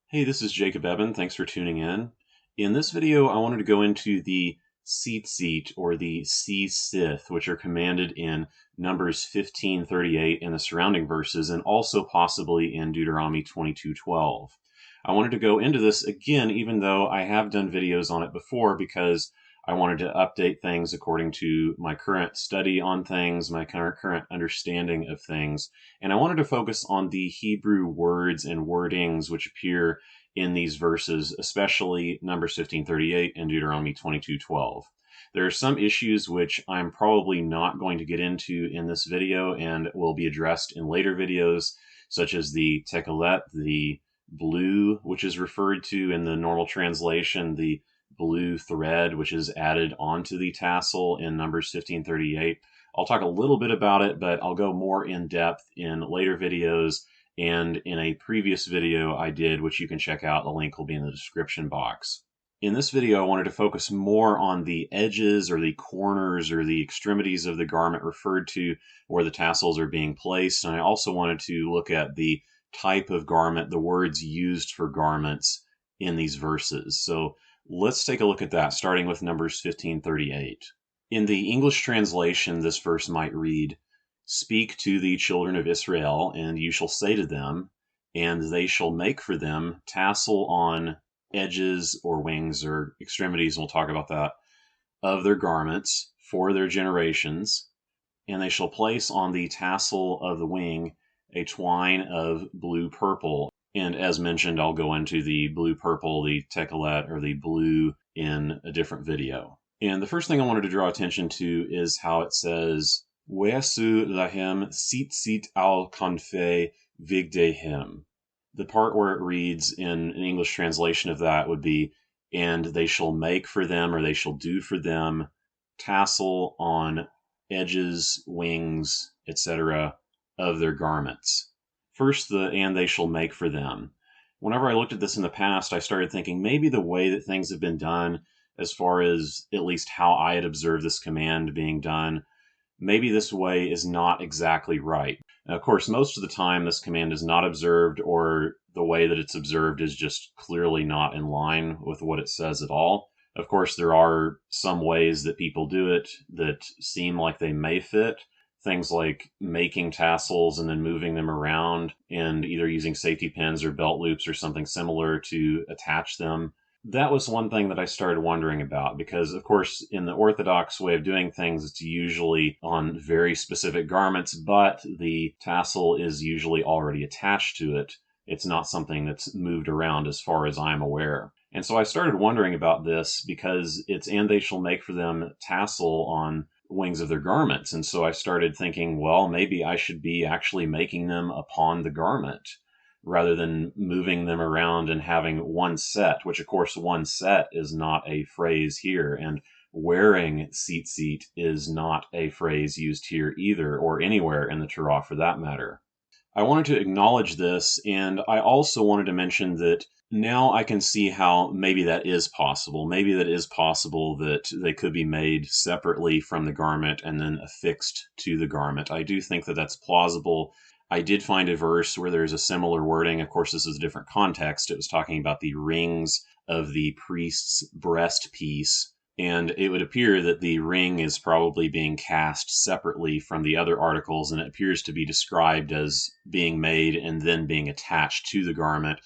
Hey, this is Jacob Eben. Thanks for tuning in. In this video, I wanted to go into the Tsitsit or the Tsitsit, which are commanded in Numbers 15:38 and the surrounding verses, and also possibly in Deuteronomy 22:12. I wanted to go into this again, even though I have done videos on it before, because I wanted to update things according to my current study on things, my current understanding of things. And I wanted to focus on the Hebrew words and wordings which appear in these verses, especially Numbers 15:38 and Deuteronomy 22:12. There are some issues which I'm probably not going to get into in this video and will be addressed in later videos, such as the Tekelet, the blue, which is referred to in the normal translation, the blue thread, which is added onto the tassel in Numbers 15:38. I'll talk a little bit about it, but I'll go more in depth in later videos and in a previous video I did, which you can check out. The link will be in the description box. In this video, I wanted to focus more on the edges or the corners or the extremities of the garment referred to where the tassels are being placed. And I also wanted to look at the type of garment, the words used for garments in these verses. So let's take a look at that, starting with Numbers 15:38. In the English translation, this verse might read, "Speak to the children of Israel, and you shall say to them, and they shall make for them tassel on edges or wings or extremities," we'll talk about that, "of their garments for their generations, and they shall place on the tassel of the wing a twine of blue purple." And as mentioned, I'll go into the blue purple, the tekelet, or the blue in a different video. And the first thing I wanted to draw attention to is how it says, "Ve'asu lahem Tsitsit al kanfei vigdehem." The part where it reads in an English translation of that would be, "And they shall make for them," or "they shall do for them, tassel on edges, wings, etc. of their garments." First, the "and they shall make for them." Whenever I looked at this in the past, I started thinking maybe the way that things have been done, as far as at least how I had observed this command being done, maybe this way is not exactly right. Now, of course, most of the time this command is not observed, or the way that it's observed is just clearly not in line with what it says at all. Of course, there are some ways that people do it that seem like they may fit. Things like making tassels and then moving them around and either using safety pins or belt loops or something similar to attach them. That was one thing that I started wondering about because, of course, in the Orthodox way of doing things, it's usually on very specific garments, but the tassel is usually already attached to it. It's not something that's moved around as far as I'm aware. And so I started wondering about this because it's "and they shall make for them tassel on wings of their garments." And so I started thinking, well, maybe I should be actually making them upon the garment rather than moving them around and having one set, which of course one set is not a phrase here. And wearing tzitzit is not a phrase used here either, or anywhere in the Torah for that matter. I wanted to acknowledge this, and I also wanted to mention that now I can see how maybe that is possible. Maybe that is possible that they could be made separately from the garment and then affixed to the garment. I do think that that's plausible. I did find a verse where there's a similar wording. Of course, this is a different context. It was talking about the rings of the priest's breast piece. And it would appear that the ring is probably being cast separately from the other articles, and it appears to be described as being made and then being attached to the garment,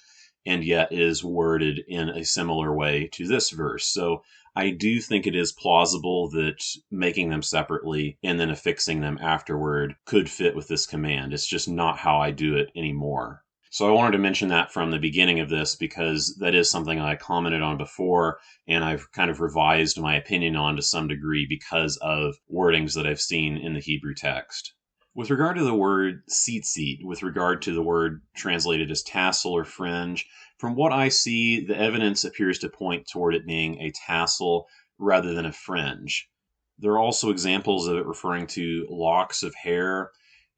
and yet is worded in a similar way to this verse. So I do think it is plausible that making them separately and then affixing them afterward could fit with this command. It's just not how I do it anymore. So I wanted to mention that from the beginning of this because that is something I commented on before, and I've kind of revised my opinion on to some degree because of wordings that I've seen in the Hebrew text. With regard to the word tzitzit, with regard to the word translated as tassel or fringe, from what I see, the evidence appears to point toward it being a tassel rather than a fringe. There are also examples of it referring to locks of hair,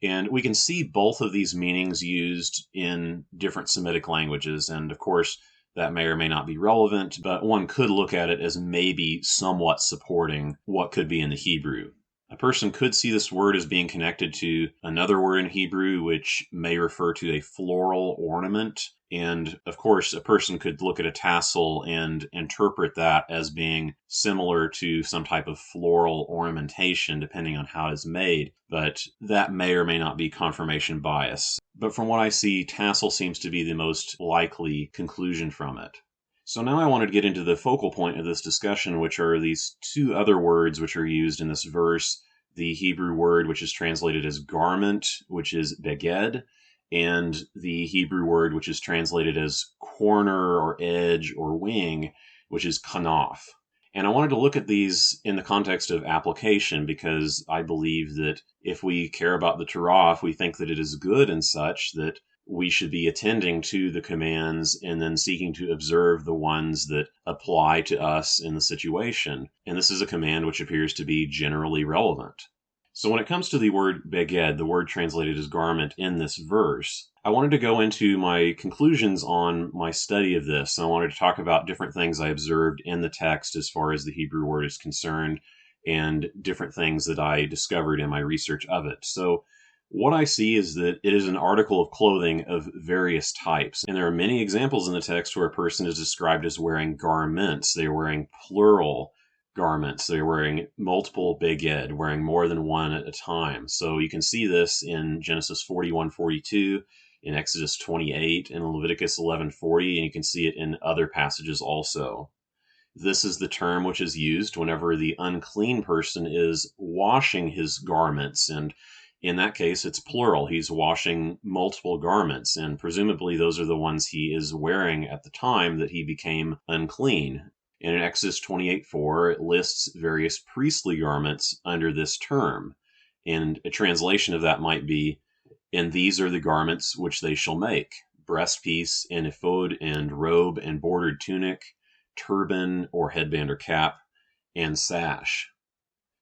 and we can see both of these meanings used in different Semitic languages. And of course, that may or may not be relevant, but one could look at it as maybe somewhat supporting what could be in the Hebrew. A person could see this word as being connected to another word in Hebrew, which may refer to a floral ornament. And of course, a person could look at a tassel and interpret that as being similar to some type of floral ornamentation, depending on how it is made. But that may or may not be confirmation bias. But from what I see, tassel seems to be the most likely conclusion from it. So now I wanted to get into the focal point of this discussion, which are these two other words which are used in this verse. The Hebrew word which is translated as garment, which is beged, and the Hebrew word which is translated as corner or edge or wing, which is kanaf. And I wanted to look at these in the context of application, because I believe that if we care about the Torah, if we think that it is good and such, that we should be attending to the commands and then seeking to observe the ones that apply to us in the situation. And this is a command which appears to be generally relevant. So when it comes to the word beged, the word translated as garment in this verse, I wanted to go into my conclusions on my study of this. And I wanted to talk about different things I observed in the text as far as the Hebrew word is concerned, and different things that I discovered in my research of it. So what I see is that it is an article of clothing of various types. And there are many examples in the text where a person is described as wearing garments. They are wearing plural garments. They're wearing multiple beged, wearing more than one at a time. So you can see this in Genesis 41:42, in Exodus 28, in Leviticus 11:40, and you can see it in other passages also. This is the term which is used whenever the unclean person is washing his garments, and in that case, it's plural. He's washing multiple garments, and presumably those are the ones he is wearing at the time that he became unclean. And in Exodus 28:4, it lists various priestly garments under this term. And a translation of that might be, and these are the garments which they shall make: breastpiece, and ephod, and robe, and bordered tunic, turban, or headband or cap, and sash.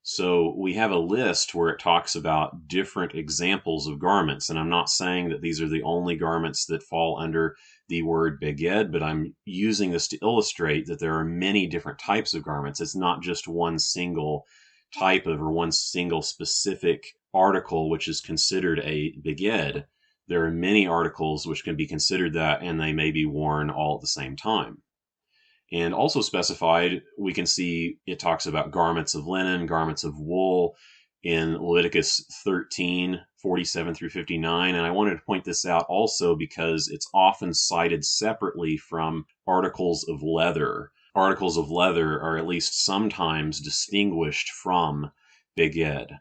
So we have a list where it talks about different examples of garments. And I'm not saying that these are the only garments that fall under the word beged, but I'm using this to illustrate that there are many different types of garments. It's not just one single type of, or one single specific article which is considered a beged. There are many articles which can be considered that, and they may be worn all at the same time. And also specified, we can see it talks about garments of linen, garments of wool in Leviticus 13:47 through 59. And I wanted to point this out also because it's often cited separately from articles of leather. Articles of leather are at least sometimes distinguished from beged.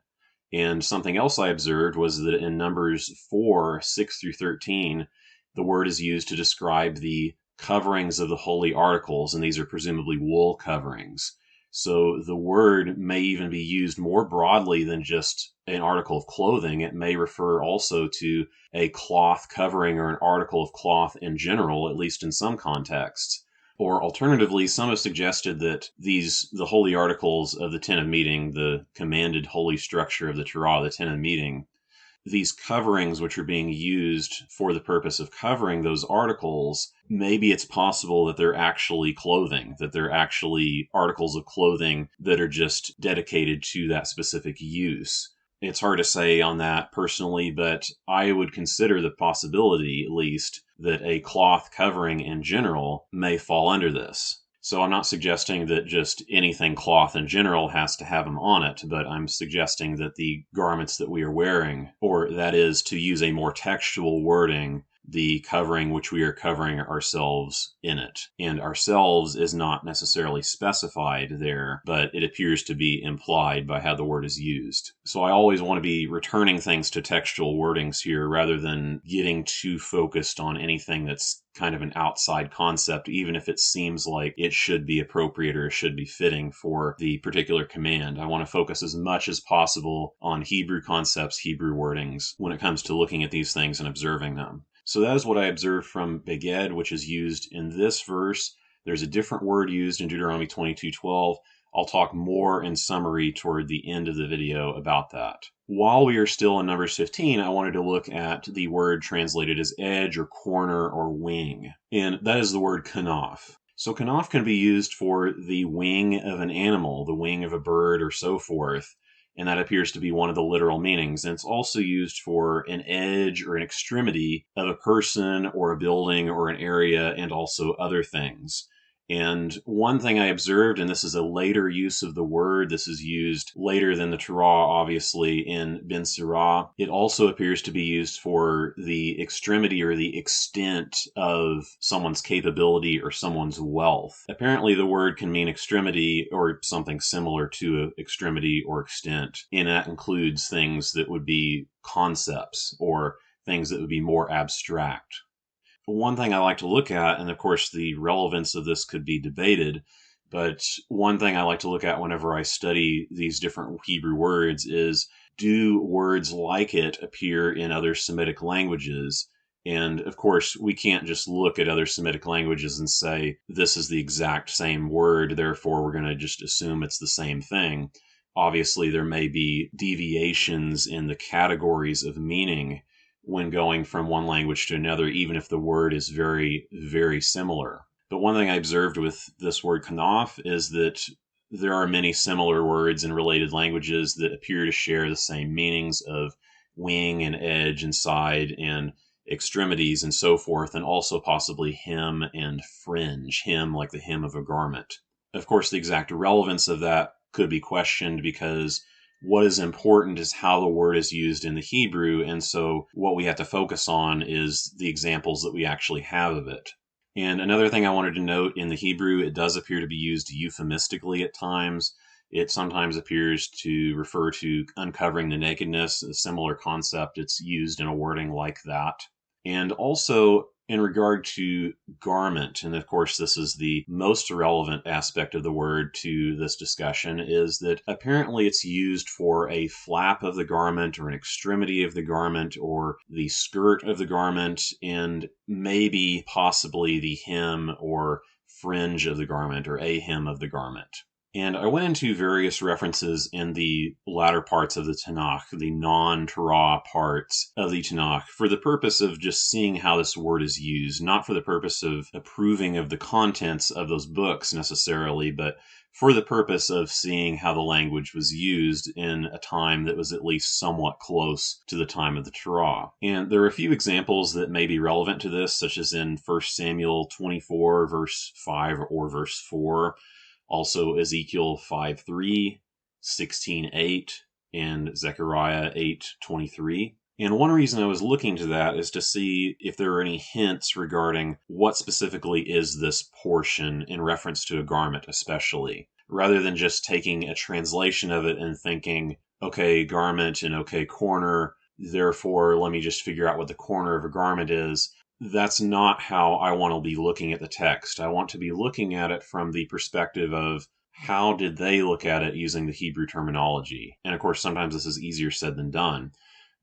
And something else I observed was that in Numbers 4:6 through 13, the word is used to describe the coverings of the holy articles, and these are presumably wool coverings. So the word may even be used more broadly than just an article of clothing. It may refer also to a cloth covering or an article of cloth in general, at least in some contexts. Or alternatively, some have suggested that the holy articles of the tent of meeting, the commanded holy structure of the Torah, the tent of meeting, these coverings which are being used for the purpose of covering those articles, maybe it's possible that they're actually clothing, that they're actually articles of clothing that are just dedicated to that specific use. It's hard to say on that personally, but I would consider the possibility, at least, that a cloth covering in general may fall under this. So I'm not suggesting that just anything cloth in general has to have them on it, but I'm suggesting that the garments that we are wearing, or that is, to use a more textual wording, the covering which we are covering ourselves in it. And ourselves is not necessarily specified there, but it appears to be implied by how the word is used. So I always want to be returning things to textual wordings here rather than getting too focused on anything that's kind of an outside concept, even if it seems like it should be appropriate or should be fitting for the particular command. I want to focus as much as possible on Hebrew concepts, Hebrew wordings, when it comes to looking at these things and observing them. So that is what I observed from beged, which is used in this verse. There's a different word used in Deuteronomy 22:12. I'll talk more in summary toward the end of the video about that. While we are still in Numbers 15, I wanted to look at the word translated as edge or corner or wing, and that is the word kanaf. So kanaf can be used for the wing of an animal, the wing of a bird or so forth, and that appears to be one of the literal meanings. And it's also used for an edge or an extremity of a person or a building or an area, and also other things. And one thing I observed, and this is a later use of the word, this is used later than the Torah, obviously, in Ben Sirah. It also appears to be used for the extremity or the extent of someone's capability or someone's wealth. Apparently, the word can mean extremity or something similar to extremity or extent, and that includes things that would be concepts or things that would be more abstract. One thing I like to look at, and of course the relevance of this could be debated, but one thing I like to look at whenever I study these different Hebrew words is, do words like it appear in other Semitic languages? And of course, we can't just look at other Semitic languages and say, this is the exact same word, therefore we're going to just assume it's the same thing. Obviously, there may be deviations in the categories of meaning when going from one language to another, even if the word is very, very similar. But one thing I observed with this word kanaf is that there are many similar words in related languages that appear to share the same meanings of wing and edge and side and extremities and so forth, and also possibly hem and fringe, hem like the hem of a garment. Of course, the exact relevance of that could be questioned, because what is important is how the word is used in the Hebrew, and so what we have to focus on is the examples that we actually have of it. And another thing I wanted to note, in the Hebrew, it does appear to be used euphemistically at times. It sometimes appears to refer to uncovering the nakedness, a similar concept. It's used in a wording like that. And also, in regard to garment, and of course this is the most relevant aspect of the word to this discussion, is that apparently it's used for a flap of the garment or an extremity of the garment or the skirt of the garment, and maybe possibly the hem or fringe of the garment or a hem of the garment. And I went into various references in the latter parts of the Tanakh, the non-Torah parts of the Tanakh, for the purpose of just seeing how this word is used, not for the purpose of approving of the contents of those books necessarily, but for the purpose of seeing how the language was used in a time that was at least somewhat close to the time of the Torah. And there are a few examples that may be relevant to this, such as in 1 Samuel 24, verse 5 or verse 4, also Ezekiel 5:3, 16:8, and Zechariah 8:23. And one reason I was looking to that is to see if there are any hints regarding what specifically is this portion in reference to a garment especially, rather than just taking a translation of it and thinking, okay, garment and okay, corner, therefore let me just figure out what the corner of a garment is. That's not how I want to be looking at the text. I want to be looking at it from the perspective of how did they look at it using the Hebrew terminology. And of course, sometimes this is easier said than done.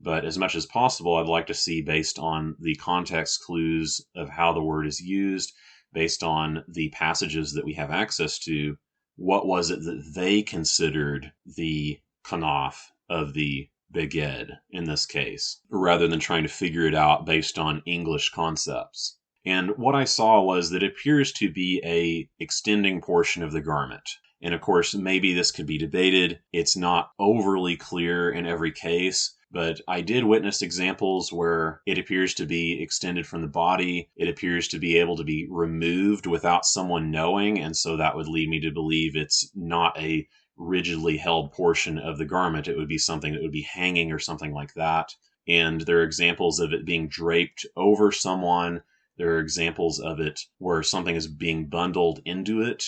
But as much as possible, I'd like to see, based on the context clues of how the word is used, based on the passages that we have access to, what was it that they considered the kanaf of the beged in this case, rather than trying to figure it out based on English concepts. And what I saw was that it appears to be a extending portion of the garment. And of course, maybe this could be debated. It's not overly clear in every case, but I did witness examples where it appears to be extended from the body. It appears to be able to be removed without someone knowing, and so that would lead me to believe it's not a rigidly held portion of the garment. It would be something that would be hanging or something like that. And there are examples of it being draped over someone. There are examples of it where something is being bundled into it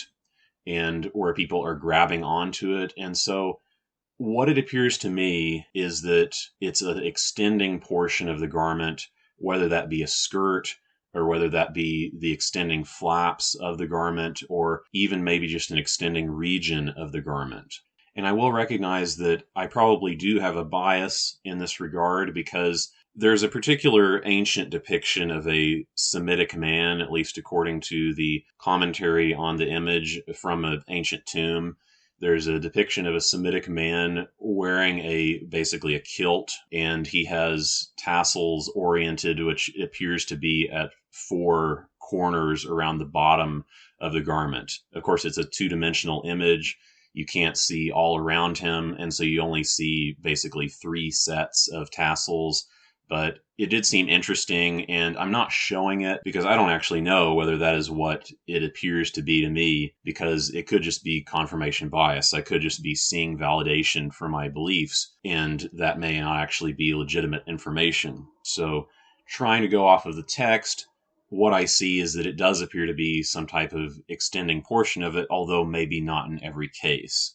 and where people are grabbing onto it. And so what it appears to me is that it's an extending portion of the garment, whether that be a skirt or whether that be the extending flaps of the garment, or even maybe just an extending region of the garment. And I will recognize that I probably do have a bias in this regard, because there's a particular ancient depiction of a Semitic man, at least according to the commentary on the image from an ancient tomb. There's a depiction of a Semitic man wearing basically a kilt, and he has tassels oriented, which appears to be at 4 corners around the bottom of the garment. Of course, it's a 2-dimensional image. you can't see all around him, and so you only see basically 3 sets of tassels. But it did seem interesting, and I'm not showing it because I don't actually know whether that is what it appears to be to me, because it could just be confirmation bias. I could just be seeing validation for my beliefs, and that may not actually be legitimate information. So trying to go off of the text, what I see is that it does appear to be some type of extending portion of it, although maybe not in every case.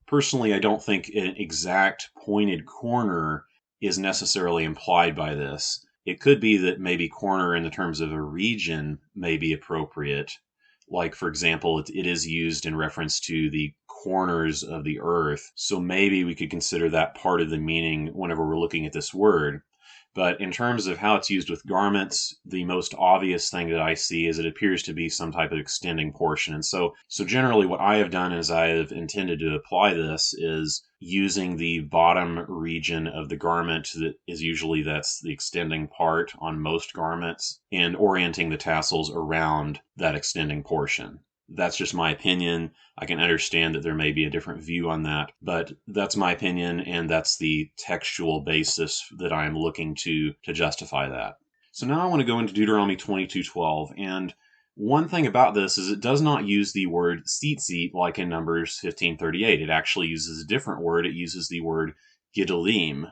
Personally, I don't think an exact pointed corner is necessarily implied by this. It could be that maybe corner in the terms of a region may be appropriate. Like, for example, it is used in reference to the corners of the earth. So maybe we could consider that part of the meaning whenever we're looking at this word. But in terms of how it's used with garments, the most obvious thing that I see is it appears to be some type of extending portion. And so generally what I have done is I have intended to apply this is using the bottom region of the garment that is usually that's the extending part on most garments, and orienting the tassels around that extending portion. That's just my opinion. I can understand that there may be a different view on that, but that's my opinion, and that's the textual basis that I'm looking to justify that. So now I want to go into Deuteronomy 22:12, and one thing about this is it does not use the word Tsitsit like in Numbers 15:38. It actually uses a different word. It uses the word gedilim,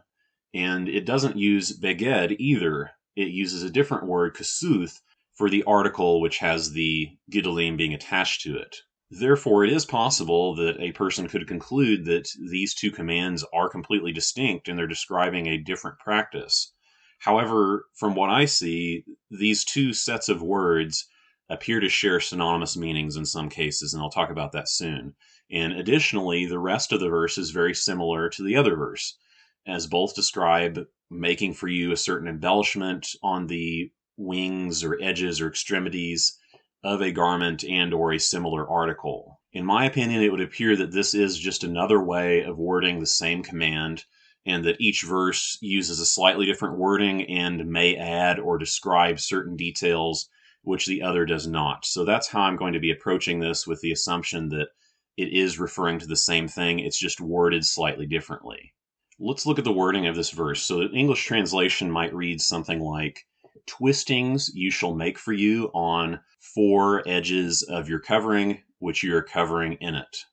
and it doesn't use beged either. It uses a different word, kasuth, for the article which has the gedilim being attached to it. Therefore, it is possible that a person could conclude that these two commands are completely distinct and they're describing a different practice. However, from what I see, these two sets of words appear to share synonymous meanings in some cases, and I'll talk about that soon. And additionally, the rest of the verse is very similar to the other verse, as both describe making for you a certain embellishment on the wings or edges or extremities of a garment and or a similar article. In my opinion, it would appear that this is just another way of wording the same command, and that each verse uses a slightly different wording and may add or describe certain details which the other does not. So that's how I'm going to be approaching this, with the assumption that it is referring to the same thing, it's just worded slightly differently. Let's look at the wording of this verse. So an English translation might read something like, "Twistings you shall make for you on 4 edges of your covering, which you are covering in it."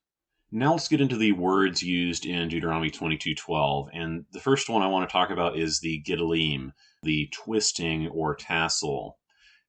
Now let's get into the words used in Deuteronomy 22:12. And the first one I want to talk about is the gedilim, the twisting or tassel.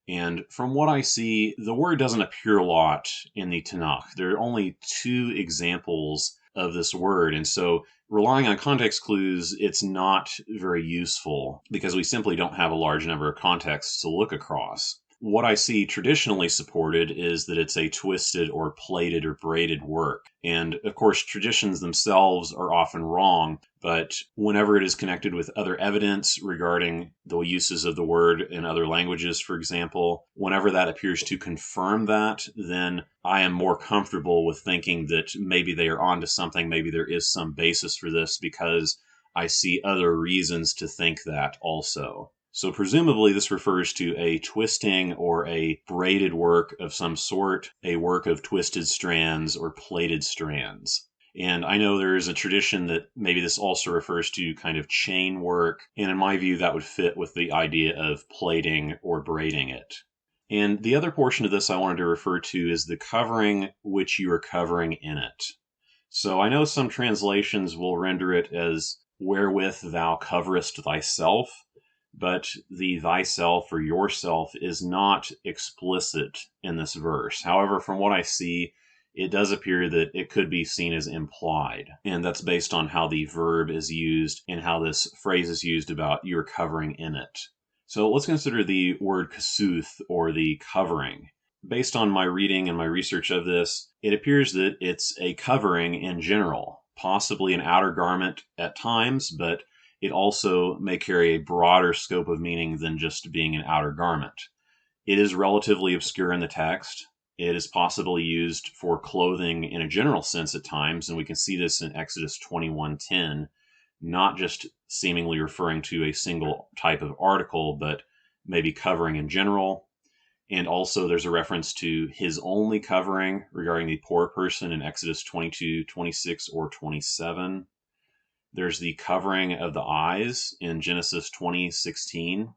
And from what I see, the word doesn't appear a lot in the Tanakh. There are only 2 examples of this word, and so relying on context clues, it's not very useful because we simply don't have a large number of contexts to look across. What I see traditionally supported is that it's a twisted or plaited or braided work. And of course, traditions themselves are often wrong, but whenever it is connected with other evidence regarding the uses of the word in other languages, for example, whenever that appears to confirm that, then I am more comfortable with thinking that maybe they are onto something, maybe there is some basis for this, because I see other reasons to think that also. So presumably this refers to a twisting or a braided work of some sort, a work of twisted strands or plaited strands. And I know there is a tradition that maybe this also refers to kind of chain work, and in my view that would fit with the idea of plaiting or braiding it. And the other portion of this I wanted to refer to is the covering which you are covering in it. So I know some translations will render it as wherewith thou coverest thyself, but the thyself or yourself is not explicit in this verse. However, from what I see, it does appear that it could be seen as implied. And that's based on how the verb is used and how this phrase is used about you're covering in it. So let's consider the word kasuth, or the covering. Based on my reading and my research of this, it appears that it's a covering in general, possibly an outer garment at times, but it also may carry a broader scope of meaning than just being an outer garment. It is relatively obscure in the text. It is possibly used for clothing in a general sense at times, and we can see this in Exodus 21:10, not just seemingly referring to a single type of article, but maybe covering in general. And also there's a reference to his only covering regarding the poor person in Exodus 22, 26, or 27. There's the covering of the eyes in Genesis 20:16.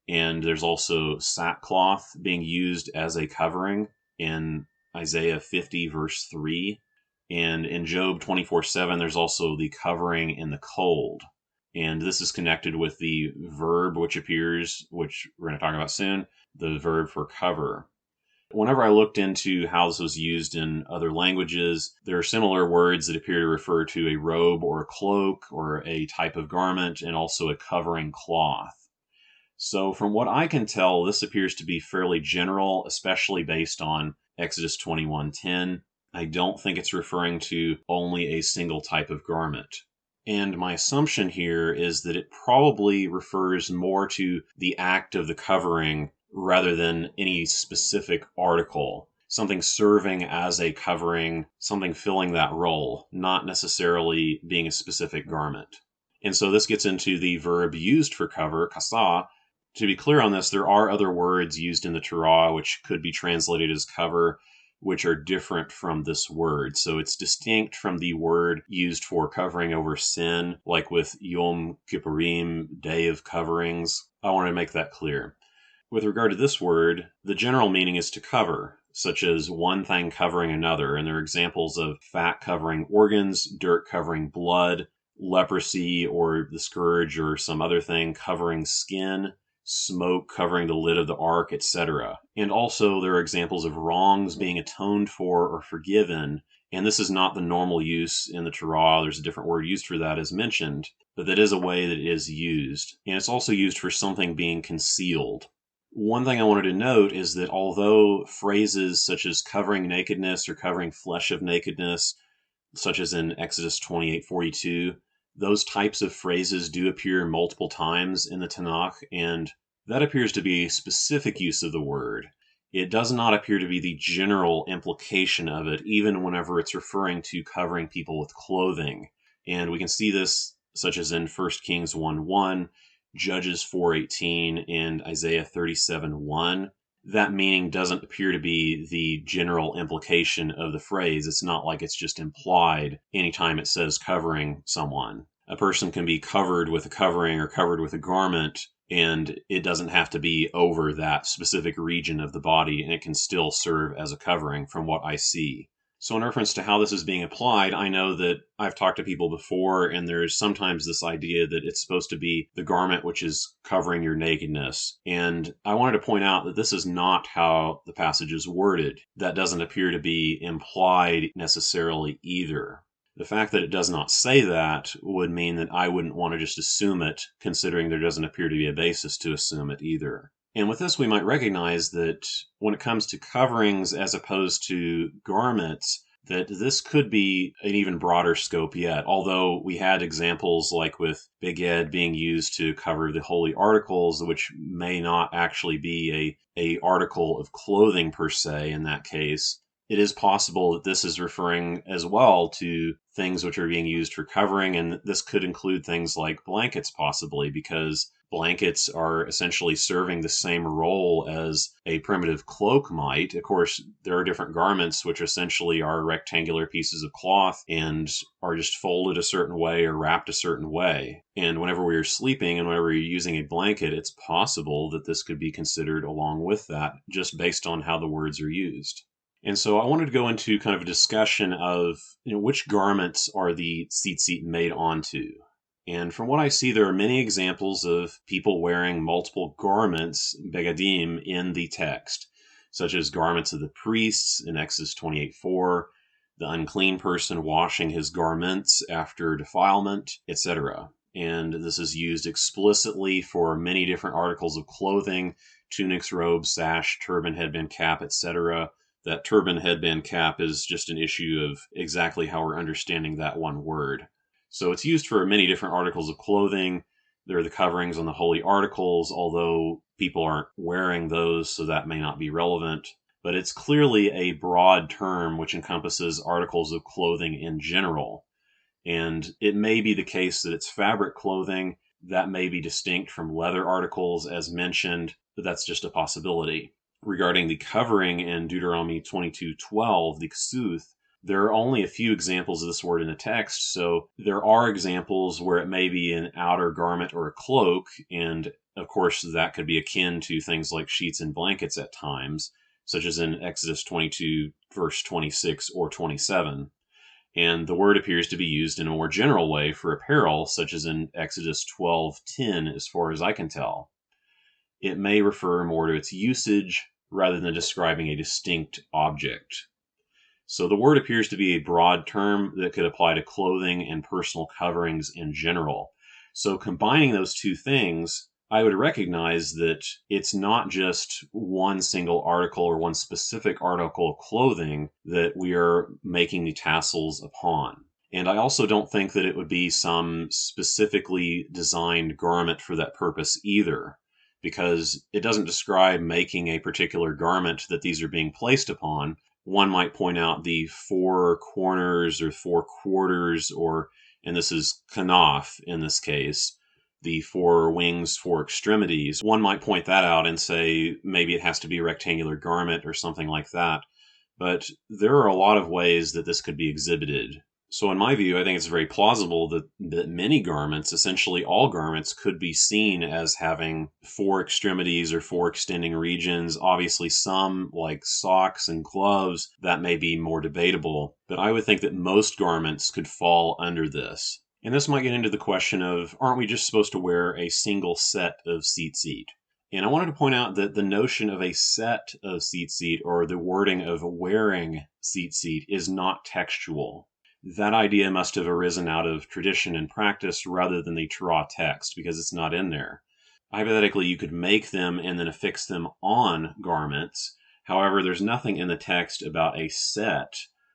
And there's also sackcloth being used as a covering in Isaiah 50, verse 3. And in Job 24:7, there's also the covering in the cold. And this is connected with the verb which appears, which we're going to talk about soon, the verb for cover. Whenever I looked into how this was used in other languages, there are similar words that appear to refer to a robe or a cloak or a type of garment, and also a covering cloth. So from what I can tell, this appears to be fairly general, especially based on Exodus 21:10. I don't think it's referring to only a single type of garment. And my assumption here is that it probably refers more to the act of the covering rather than any specific article. Something serving as a covering, something filling that role, not necessarily being a specific garment. And so this gets into the verb used for cover, kasah. To be clear on this, there are other words used in the Torah which could be translated as cover, which are different from this word. So it's distinct from the word used for covering over sin, like with Yom Kippurim, Day of Coverings. I want to make that clear. With regard to this word, the general meaning is to cover, such as one thing covering another, and there are examples of fat covering organs, dirt covering blood, leprosy or the scourge or some other thing covering skin, smoke covering the lid of the ark, etc. And also there are examples of wrongs being atoned for or forgiven, and this is not the normal use in the Torah. There's a different word used for that as mentioned, but that is a way that it is used. And it's also used for something being concealed. One thing I wanted to note is that although phrases such as covering nakedness or covering flesh of nakedness, such as in Exodus 28:42, those types of phrases do appear multiple times in the Tanakh, and that appears to be a specific use of the word. It does not appear to be the general implication of it, even whenever it's referring to covering people with clothing. And we can see this, such as in 1 Kings 1:1, Judges 4:18, and Isaiah 37:1. That meaning doesn't appear to be the general implication of the phrase. It's not like it's just implied anytime it says covering someone. A person can be covered with a covering or covered with a garment, and it doesn't have to be over that specific region of the body, and it can still serve as a covering from what I see. So in reference to how this is being applied, I know that I've talked to people before, and there's sometimes this idea that it's supposed to be the garment which is covering your nakedness. And I wanted to point out that this is not how the passage is worded. That doesn't appear to be implied necessarily either. The fact that it does not say that would mean that I wouldn't want to just assume it, considering there doesn't appear to be a basis to assume it either. And with this, we might recognize that when it comes to coverings as opposed to garments, that this could be an even broader scope yet. Although we had examples like with beged being used to cover the holy articles, which may not actually be a article of clothing per se in that case. It is possible that this is referring as well to things which are being used for covering, and this could include things like blankets possibly, because blankets are essentially serving the same role as a primitive cloak might. Of course, there are different garments which essentially are rectangular pieces of cloth and are just folded a certain way or wrapped a certain way. And whenever we are sleeping and whenever you're using a blanket, it's possible that this could be considered along with that, just based on how the words are used. And so I wanted to go into kind of a discussion of which garments are the Tsitsit made onto. And from what I see, there are many examples of people wearing multiple garments, begadim, in the text, such as garments of the priests in Exodus 28:4, the unclean person washing his garments after defilement, etc. And this is used explicitly for many different articles of clothing, tunics, robes, sash, turban, headband, cap, etc. That turban, headband, cap is just an issue of exactly how we're understanding that one word. So it's used for many different articles of clothing. There are the coverings on the holy articles, although people aren't wearing those, so that may not be relevant. But it's clearly a broad term which encompasses articles of clothing in general. And it may be the case that it's fabric clothing. That may be distinct from leather articles as mentioned, but that's just a possibility. regarding the covering in Deuteronomy 22:12, the ksuth, there are only a few examples of this word in the text, so there are examples where it may be an outer garment or a cloak, and of course that could be akin to things like sheets and blankets at times, such as in Exodus 22, verse 26 or 27. And the word appears to be used in a more general way for apparel, such as in Exodus 12:10, as far as I can tell. It may refer more to its usage rather than describing a distinct object. So the word appears to be a broad term that could apply to clothing and personal coverings in general. So combining those two things, I would recognize that it's not just one single article or one specific article of clothing that we are making the tassels upon. And I also don't think that it would be some specifically designed garment for that purpose either, because it doesn't describe making a particular garment that these are being placed upon. One might point out the four corners or four quarters, or, and this is kanaf in this case, the four wings, four extremities. One might point that out and say maybe it has to be a rectangular garment or something like that. But there are a lot of ways that this could be exhibited. So in my view, I think it's very plausible that many garments, essentially all garments, could be seen as having four extremities or four extending regions. Obviously, some, like socks and gloves, that may be more debatable. But I would think that most garments could fall under this. And this might get into the question of, aren't we just supposed to wear a single set of tzitzit? And I wanted to point out that the notion of a set of tzitzit, or the wording of wearing tzitzit, is not textual. That idea must have arisen out of tradition and practice rather than the Torah text, because it's not in there. Hypothetically, you could make them and then affix them on garments. However, there's nothing in the text about a set,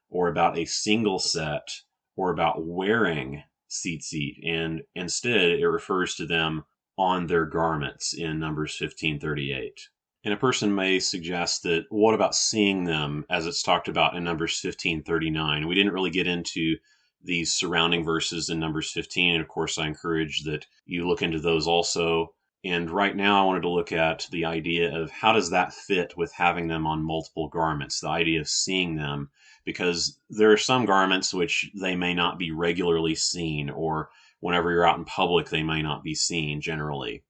or about a single set, or about wearing tzitzit, and instead it refers to them on their garments in Numbers 15:38. And a person may suggest that, what about seeing them as it's talked about in Numbers 15:39? We didn't really get into these surrounding verses in Numbers 15, and of course I encourage that you look into those also. And right now I wanted to look at the idea of how does that fit with having them on multiple garments, the idea of seeing them, because there are some garments which they may not be regularly seen, or whenever you're out in public they may not be seen generally.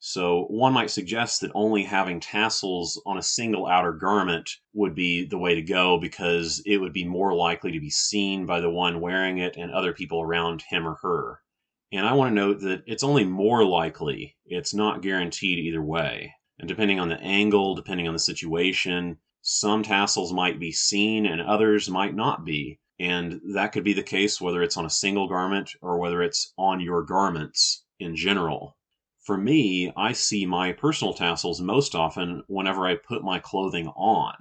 So one might suggest that only having tassels on a single outer garment would be the way to go, because it would be more likely to be seen by the one wearing it and other people around him or her. And I want to note that it's only more likely. It's not guaranteed either way. And depending on the angle, depending on the situation, some tassels might be seen and others might not be. And that could be the case whether it's on a single garment or whether it's on your garments in general. For me, I see my personal tassels most often whenever I put my clothing on.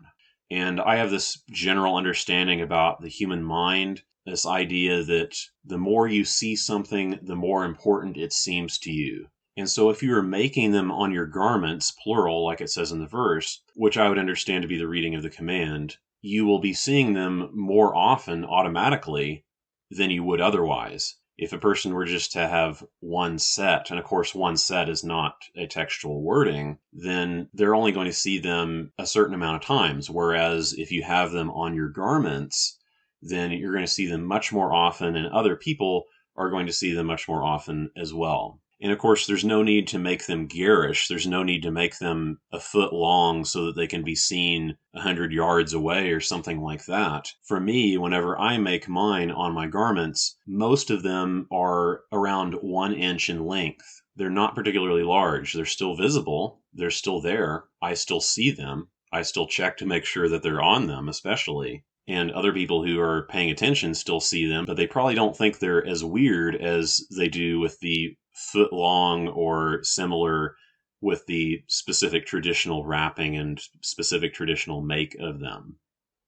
And I have this general understanding about the human mind, this idea that the more you see something, the more important it seems to you. And so if you are making them on your garments, plural, like it says in the verse, which I would understand to be the reading of the command, you will be seeing them more often automatically than you would otherwise. If a person were just to have one set, and of course one set is not a textual wording, then they're only going to see them a certain amount of times. Whereas if you have them on your garments, then you're going to see them much more often, and other people are going to see them much more often as well. And of course, there's no need to make them garish. There's no need to make them a foot long so that they can be seen 100 yards away or something like that. For me, whenever I make mine on my garments, most of them are around 1 inch in length. They're not particularly large. They're still visible. They're still there. I still see them. I still check to make sure that they're on them, especially. And other people who are paying attention still see them, but they probably don't think they're as weird as they do with the foot long or similar with the specific traditional wrapping and specific traditional make of them.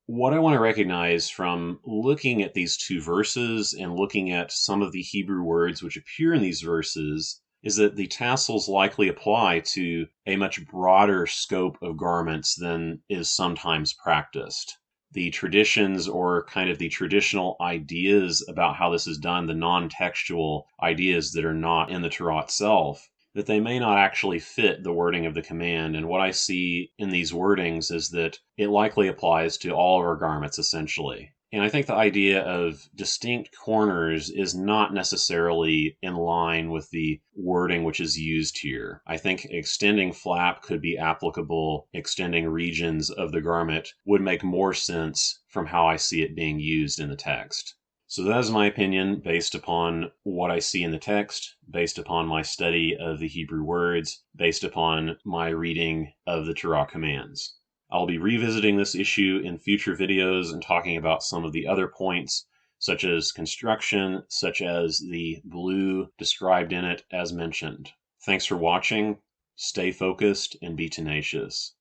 What I want to recognize from looking at these two verses and looking at some of the Hebrew words which appear in these verses is that the tassels likely apply to a much broader scope of garments than is sometimes practiced. The traditions, or kind of the traditional ideas about how this is done, the non-textual ideas that are not in the Torah itself, that they may not actually fit the wording of the command. And what I see in these wordings is that it likely applies to all of our garments, essentially. And I think the idea of distinct corners is not necessarily in line with the wording which is used here. I think extending flap could be applicable. Extending regions of the garment would make more sense from how I see it being used in the text. So that is my opinion based upon what I see in the text, based upon my study of the Hebrew words, based upon my reading of the Torah commands. I'll be revisiting this issue in future videos and talking about some of the other points, such as construction, such as the blue described in it as mentioned. Thanks for watching. Stay focused and be tenacious.